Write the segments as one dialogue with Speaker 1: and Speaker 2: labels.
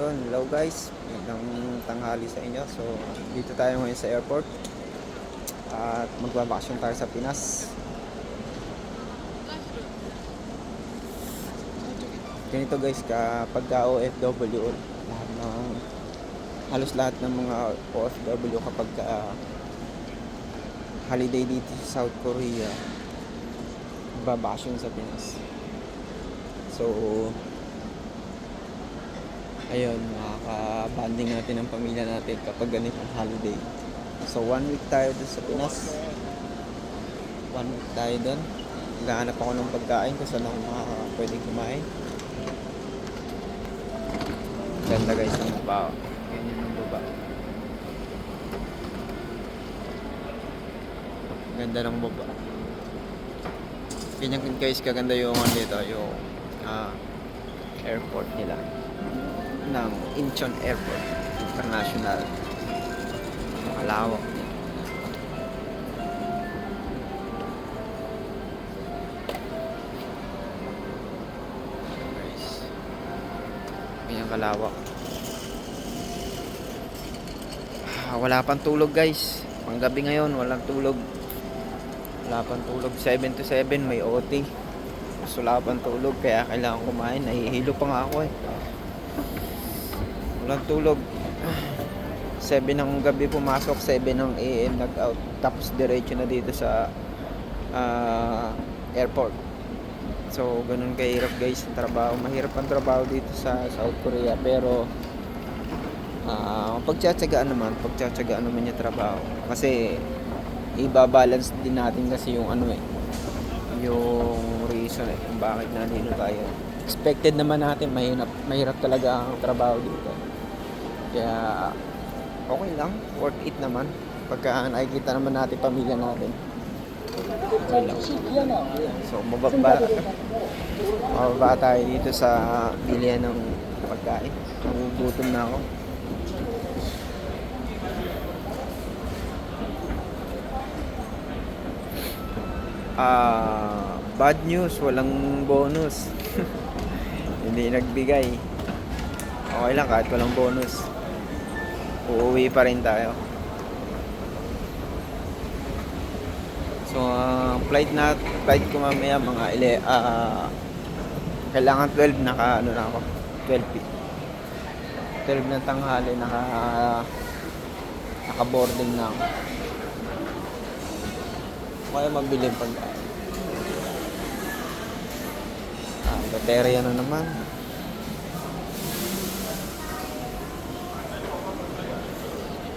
Speaker 1: Yun, hello guys. Magandang tanghali sa inyo. So, dito tayo ngayon sa airport. At magbabakasyon tayo sa Pinas. Ganito guys, kapag OFW, halos lahat ng mga OFW kapag holiday dito sa South Korea, magbabakasyon sa Pinas. So, ayun, makaka-banding natin ang pamilya natin kapag ganitong holiday. So 1 week tayo dun sa Pinas. 1 week tayo dun. Naghahanap ako ng pagkain kung saan ako pwedeng kumain. Ganda guys ng baba. Ganyan yung baba. Ganda ng baba. Ganyan guys, kaganda yung dito, yung airport nila ng Incheon Airport International. Malawak din. Guys, ganyan kalawak. Wala pang tulog guys. Panggabi ngayon, walang tulog. Wala pang tulog. 7 to 7 may OT. So wala pang tulog kaya kailangan kumain. Nahihilo pa nga ako eh. Walang tulog. 7 ng gabi pumasok, 7 ng AM nag-out. Tapos diretso na dito sa airport. So ganun kahirap guys ang trabaho. Mahirap ang trabaho dito sa South Korea. Pero pagtsatsagaan naman yung trabaho. Kasi ibabalance din natin kasi yung yung reason kung bakit nandito tayo. Expected naman natin, mahirap talaga ang trabaho dito. Kaya okay lang, worth it naman. Pagka nakikita naman natin pamilya natin, okay lang. So mababa tayo dito sa bilihan ng pagkain. Nagugutom na ako. Bad news, walang bonus. Hindi nagbigay. Okay lang kahit walang bonus. Uuwi pa rin tayo. So, flight ko mamaya mga kailangan 12 na ako. 12 ng tanghali naka-boarding na ako. Kaya mabili pagkain. Baterya na naman.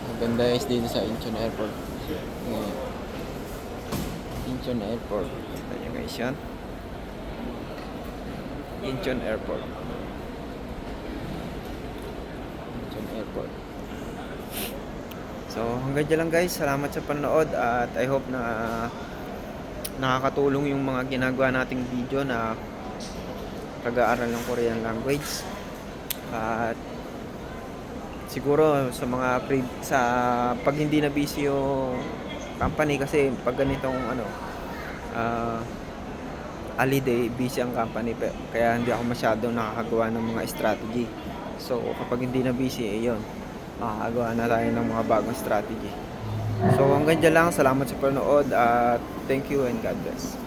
Speaker 1: Maganda guys dito sa Incheon Airport. Incheon Airport. Ito guys yan. Incheon Airport. Incheon Airport. So hanggang dyan lang guys. Salamat sa panonood at I hope na nakakatulong yung mga ginagawa nating video na pag-aaral ng Korean language. At siguro sa mga pag hindi na busy yung company kasi pag ganitong holiday busy ang company kaya hindi ako masyadong nakakagawa ng mga strategy. So kapag hindi na busy yun, makakagawa na tayo ng mga bagong strategy. So hanggang dyan lang, salamat sa panonood at thank you and God bless.